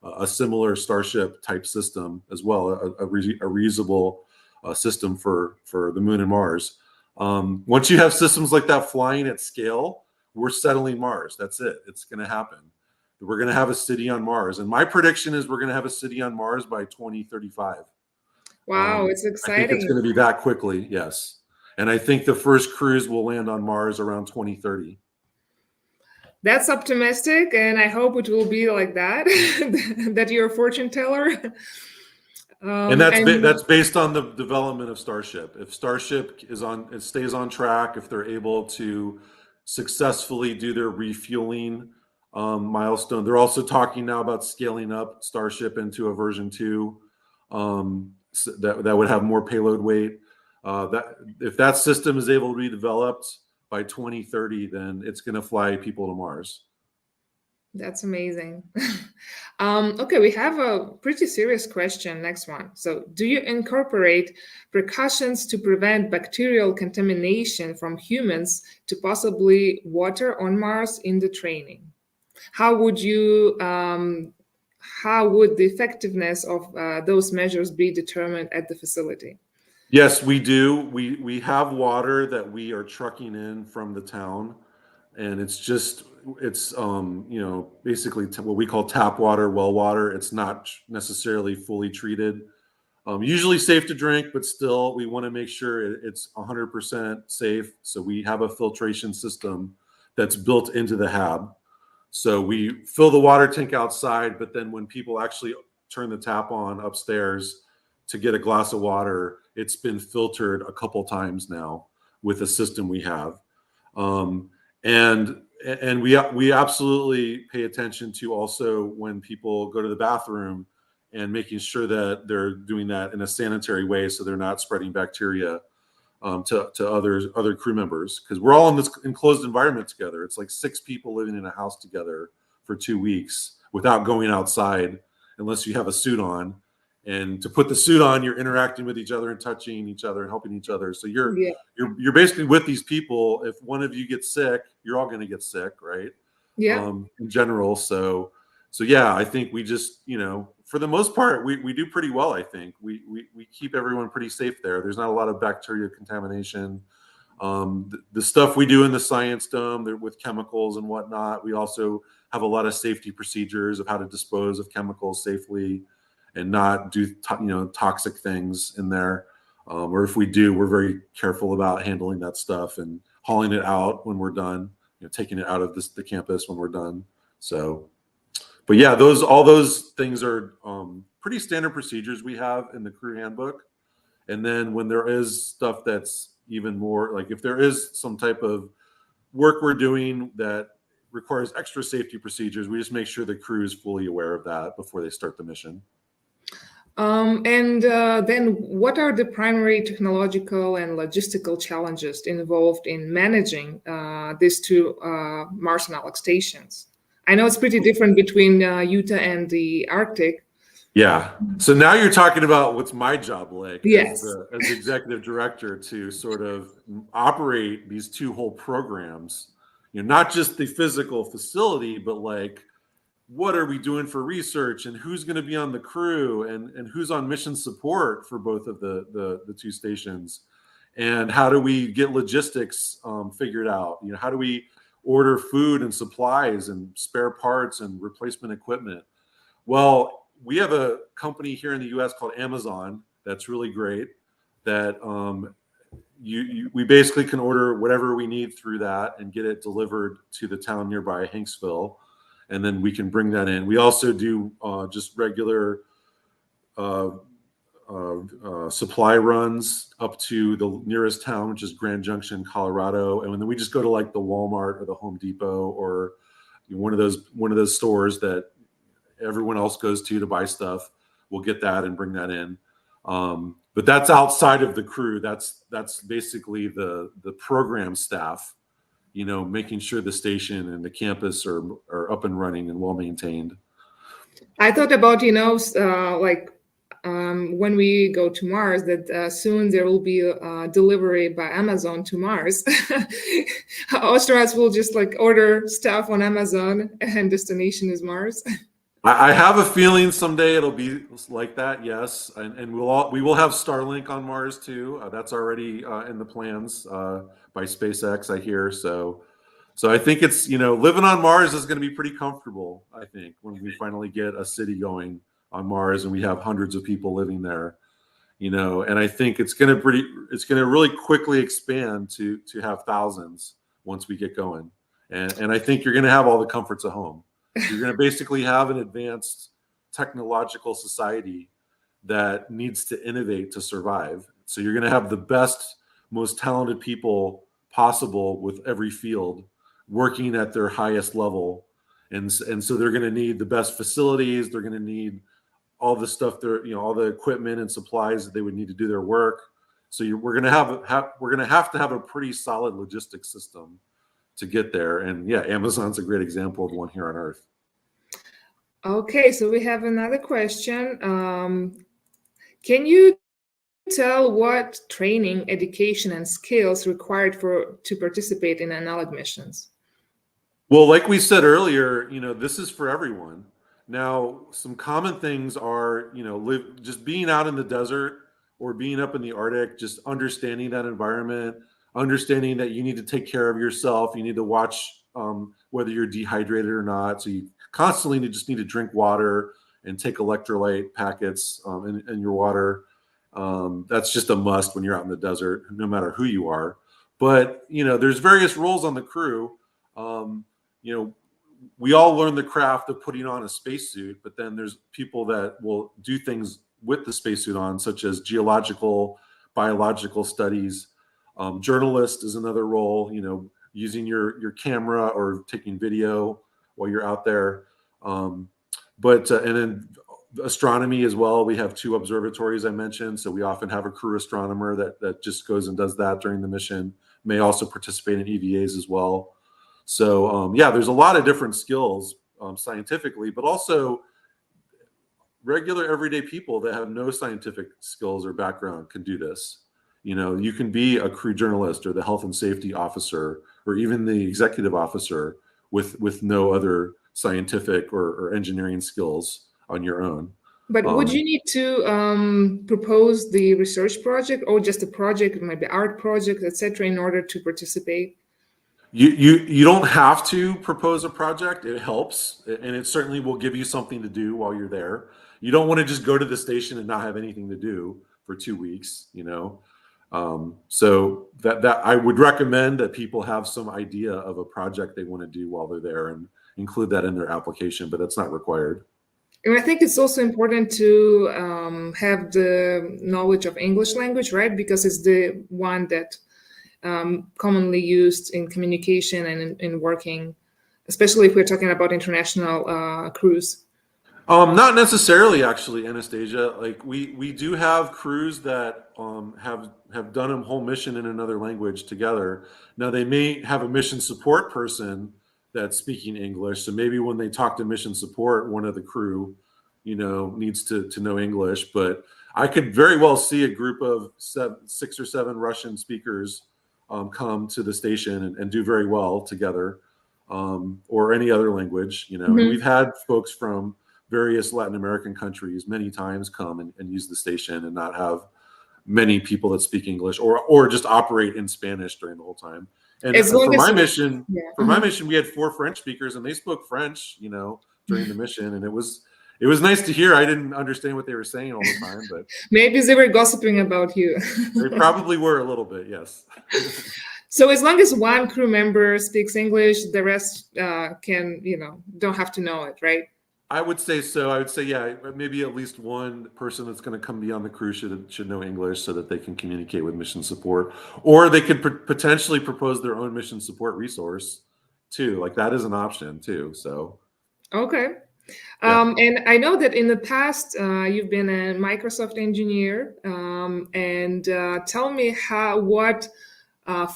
a similar Starship type system as well, a reusable system for the Moon and Mars. Once you have systems like that flying at scale, we're settling Mars. That's it. It's going to happen. We're going to have a city on Mars. And my prediction is we're going to have a city on Mars by 2035. Wow, it's I think it's going exciting. to be that quickly. Yes. And I think the first cruise will land on Mars around 2030. That's optimistic, and I hope it will be like that, that you're a fortune teller. And And that's based on the development of Starship. If Starship it stays on track, if they're able to successfully do their refueling milestone. They're also talking now about scaling up Starship into a version 2 that would have more payload weight. That if that system is able to be developed by 2030, then it's going to fly people to Mars. that's amazing. Okay, we have a pretty serious question. Next one. So, do you incorporate precautions to prevent bacterial contamination from humans to possibly water on Mars in the training? How would you? How would the effectiveness of those measures be determined at the facility? Yes, we do. We have water that we are trucking in from the town, and it's basically what we call tap water, well water. It's not necessarily fully treated. Usually safe to drink, but still we want to make sure it's 100% safe. So we have a filtration system that's built into the hab. So we fill the water tank outside, but then when people actually turn the tap on upstairs to get a glass of water, it's been filtered a couple times now with the system we have. And we absolutely pay attention to also when people go to the bathroom and making sure that they're doing that in a sanitary way so they're not spreading bacteria to other crew members, because we're all in this enclosed environment together. It's like 6 people living in a house together for 2 weeks without going outside unless you have a suit on. And to put the suit on, you're interacting with each other and touching each other and helping each other. So Yeah. you're basically with these people. If one of you gets sick, you're all going to get sick, right? Yeah. In general. So yeah, I think we just, for the most part, we do pretty well. I think we keep everyone pretty safe there. There's not a lot of bacteria contamination. The stuff we do in the science dome with chemicals and whatnot, we also have a lot of safety procedures of how to dispose of chemicals safely and not do toxic things in there. Or if we do, we're very careful about handling that stuff and hauling it out when we're done, taking it out of the campus when we're done. So, but yeah, all those things are pretty standard procedures we have in the crew handbook. And then when there is stuff that's even more, like if there is some type of work we're doing that requires extra safety procedures, we just make sure the crew is fully aware of that before they start the mission. And then what are the primary technological and logistical challenges involved in managing these two Mars analog stations? I know it's pretty different between Utah and the Arctic. Yeah. So now you're talking about what's my job like Yes. as the executive director to sort of operate these two whole programs, not just the physical facility, but like, what are we doing for research and who's going to be on the crew and who's on mission support for both of the two stations, and how do we get logistics figured out? How do we order food and supplies and spare parts and replacement equipment? Well, we have a company here in the U.S. called Amazon that's really great. That we basically can order whatever we need through that and get it delivered to the town nearby, Hanksville, and then we can bring that in. We also do just regular supply runs up to the nearest town, which is Grand Junction, Colorado, and then we just go to like the Walmart or the Home Depot or one of those stores that everyone else goes to buy stuff. We'll get that and bring that in. But that's outside of the crew. That's basically the program staff, making sure the station and the campus are up and running and well maintained. I thought about, when we go to Mars, that soon there will be a delivery by Amazon to Mars. Astronauts will just order stuff on Amazon and destination is Mars. I have a feeling someday it'll be like that, yes, and we will have Starlink on Mars too. That's already in the plans by SpaceX, I hear. So I think it's living on Mars is going to be pretty comfortable. I think when we finally get a city going on Mars and we have hundreds of people living there, and I think it's going to really quickly expand to have thousands once we get going, and I think you're going to have all the comforts of home. You're going to basically have an advanced technological society that needs to innovate to survive. So you're going to have the best, most talented people possible with every field working at their highest level. And so they're going to need the best facilities. They're going to need all the stuff all the equipment and supplies that they would need to do their work. So we're going to have to have a pretty solid logistics system to get there. And yeah, Amazon's a great example of one here on Earth. Okay, so we have another question. Can you tell what training, education, and skills required to participate in analog missions? Well, like we said earlier, this is for everyone. Now, some common things are, just being out in the desert or being up in the Arctic, just understanding that environment, understanding that you need to take care of yourself. You need to watch whether you're dehydrated or not. So you constantly just need to drink water and take electrolyte packets in your water. That's just a must when you're out in the desert, no matter who you are. But, there's various roles on the crew. We all learn the craft of putting on a spacesuit, but then there's people that will do things with the spacesuit on, such as geological, biological studies. Journalist is another role, using your camera or taking video while you're out there. And then astronomy as well. We have 2 observatories I mentioned. So we often have a crew astronomer that just goes and does that during the mission, may also participate in EVAs as well. So there's a lot of different skills scientifically, but also regular everyday people that have no scientific skills or background can do this. You can be a crew journalist or the health and safety officer or even the executive officer with no other scientific or engineering skills on your own. But would you need to propose the research project or just a project, maybe art project, etc., in order to participate? You don't have to propose a project. It helps, and it certainly will give you something to do while you're there. You don't want to just go to the station and not have anything to do for 2 weeks, So that I would recommend that people have some idea of a project they want to do while they're there and include that in their application, but that's not required. And I think it's also important to have the knowledge of English language, right? Because it's the one that commonly used in communication and in working, especially if we're talking about international crews. Not necessarily, actually, Anastasia. Like we do have crews that have done a whole mission in another language together. Now they may have a mission support person that's speaking English, so maybe when they talk to mission support, one of the crew, needs to know English. But I could very well see a group of 6 or 7 Russian speakers come to the station and do very well together, or any other language. And we've had folks from various Latin American countries many times come and use the station and not have many people that speak English or just operate in Spanish during the whole time. And for my mission, we had 4 French speakers and they spoke French, during the mission. And it was nice to hear. I didn't understand what they were saying all the time, but maybe they were gossiping about you. They probably were a little bit, yes. So as long as one crew member speaks English, the rest don't have to know it, right? I would say so. I would say, yeah, maybe at least one person that's going to come be on the crew should know English so that they can communicate with mission support, or they could potentially propose their own mission support resource too. Like that is an option too. So, okay. And I know that in the past you've been a Microsoft engineer. And tell me what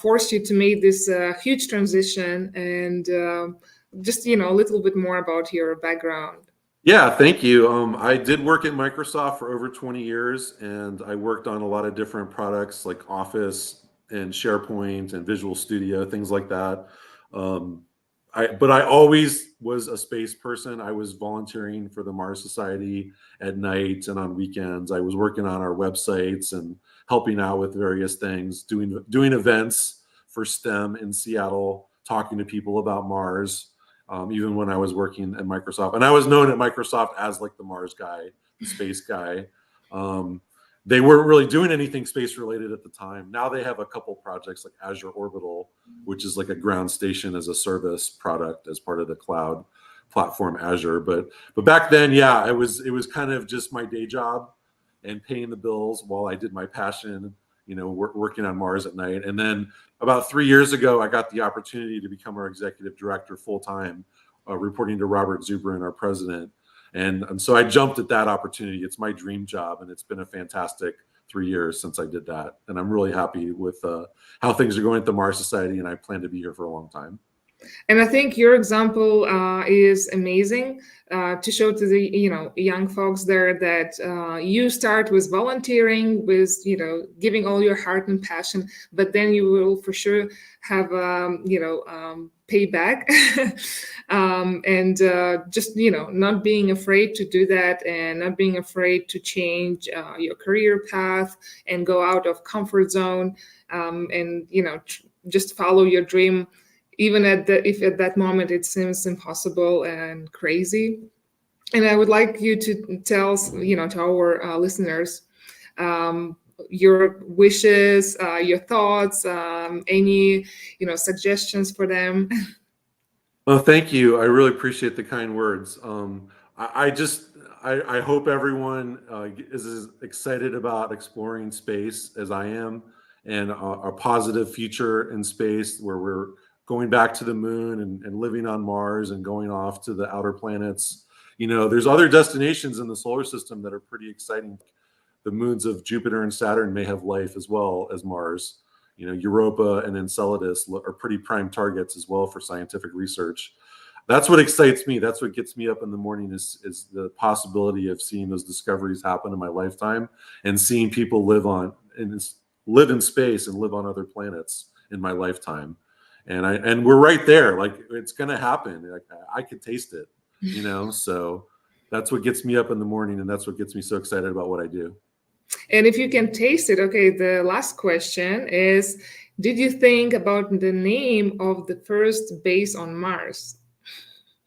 forced you to make this huge transition, and just a little bit more about your background. Yeah, thank you. I did work at Microsoft for over 20 years, and I worked on a lot of different products like Office and SharePoint and Visual Studio, things like that. Um, but I always was a space person. I was volunteering for the Mars Society at night and on weekends. I was working on our websites and helping out with various things, doing events for STEM in Seattle, talking to people about Mars. Even when I was working at Microsoft. And I was known at Microsoft as like the Mars guy, the space guy. They weren't really doing anything space related at the time. Now they have a couple projects like Azure Orbital, which is like a ground station as a service product as part of the cloud platform Azure. But back then, yeah, it was kind of just my day job and paying the bills while I did my passion, working on Mars at night. And then about 3 years ago, I got the opportunity to become our executive director full time, reporting to Robert Zubrin, our president. And so I jumped at that opportunity. It's my dream job, and it's been a fantastic 3 years since I did that. And I'm really happy with how things are going at the Mars Society, and I plan to be here for a long time. And I think your example is amazing to show to the young folks there that you start with volunteering, with giving all your heart and passion, but then you will for sure have payback, and just not being afraid to do that, and not being afraid to change your career path and go out of comfort zone, and just follow your dream. Even if at that moment it seems impossible and crazy. And I would like you to tell, to our listeners, your wishes, your thoughts, any, suggestions for them. Well, thank you. I really appreciate the kind words. I hope everyone is as excited about exploring space as I am, and a positive future in space where we're going back to the moon and living on Mars and going off to the outer planets. There's other destinations in the solar system that are pretty exciting. The moons of Jupiter and Saturn may have life as well as Mars. Europa and Enceladus are pretty prime targets as well for scientific research. That's what excites me. That's what gets me up in the morning is the possibility of seeing those discoveries happen in my lifetime, and seeing people live in space and live on other planets in my lifetime. And we're right there. Like, it's going to happen. Like, I could taste it, so that's what gets me up in the morning. And that's what gets me so excited about what I do. And if you can taste it, okay, the last question is, did you think about the name of the first base on Mars?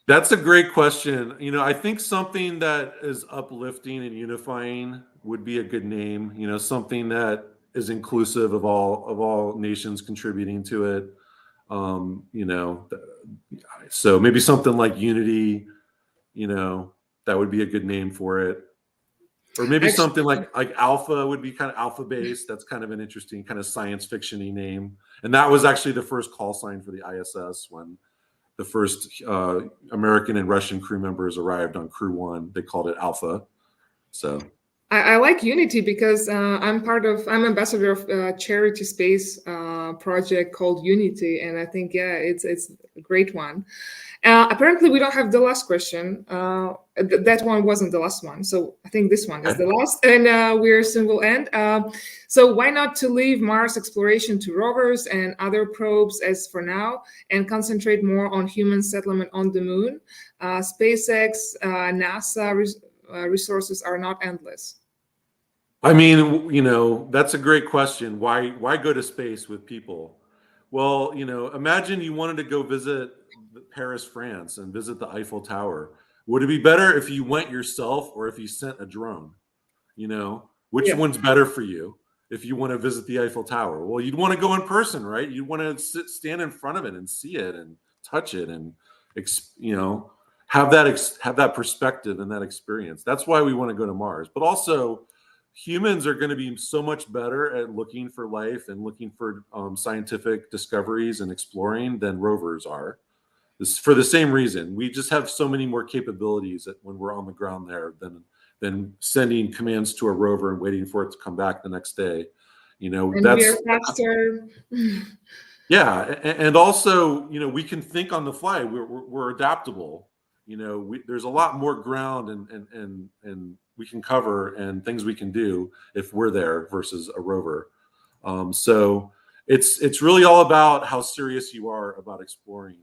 That's a great question. I think something that is uplifting and unifying would be a good name, something that is inclusive of all nations contributing to it. So maybe something like Unity, that would be a good name for it. Or maybe something like Alpha would be kind of Alpha based. That's kind of an interesting kind of science fiction-y name. And that was actually the first call sign for the ISS when the first American and Russian crew members arrived on Crew 1. They called it Alpha. So I like Unity because I'm ambassador of a charity space project called Unity, and I think it's a great one. Apparently, we don't have the last question. That one wasn't the last one, so I think this one is the last, and we're soon will end. So why not to leave Mars exploration to rovers and other probes as for now, and concentrate more on human settlement on the moon? SpaceX, NASA resources are not endless. I mean, that's a great question. Why go to space with people? Well, imagine you wanted to go visit Paris, France, and visit the Eiffel Tower. Would it be better if you went yourself or if you sent a drone? Which one's better for you if you want to visit the Eiffel Tower? Well, you'd want to go in person, right? You'd want to stand in front of it and see it and touch it and, have that perspective and that experience. That's why we want to go to Mars. But also, humans are going to be so much better at looking for life and looking for scientific discoveries and exploring than rovers are. for the same reason. We just have so many more capabilities when we're on the ground there than sending commands to a rover and waiting for it to come back the next day. And we are faster. Yeah, and also, we can think on the fly. We're adaptable. There's a lot more ground and we can cover and things we can do if we're there versus a rover. So it's really all about how serious you are about exploring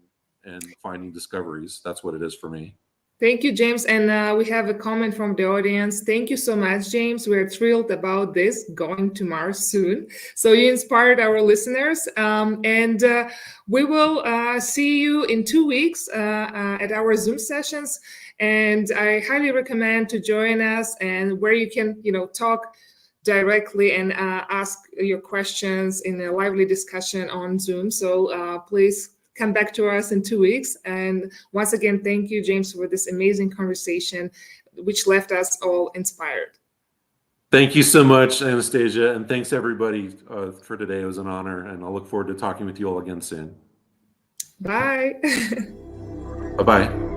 and finding discoveries. That's what it is for me. Thank you, James. And we have a comment from the audience. Thank you so much, James. We're thrilled about this, going to Mars soon. So you inspired our listeners. And we will see you in 2 weeks at our Zoom sessions. And I highly recommend to join us, and where you can, talk directly and ask your questions in a lively discussion on Zoom. So please come back to us in 2 weeks. And once again, thank you, James, for this amazing conversation, which left us all inspired. Thank you so much, Anastasiia. And thanks, everybody, for today. It was an honor. And I'll look forward to talking with you all again soon. Bye. Bye-bye.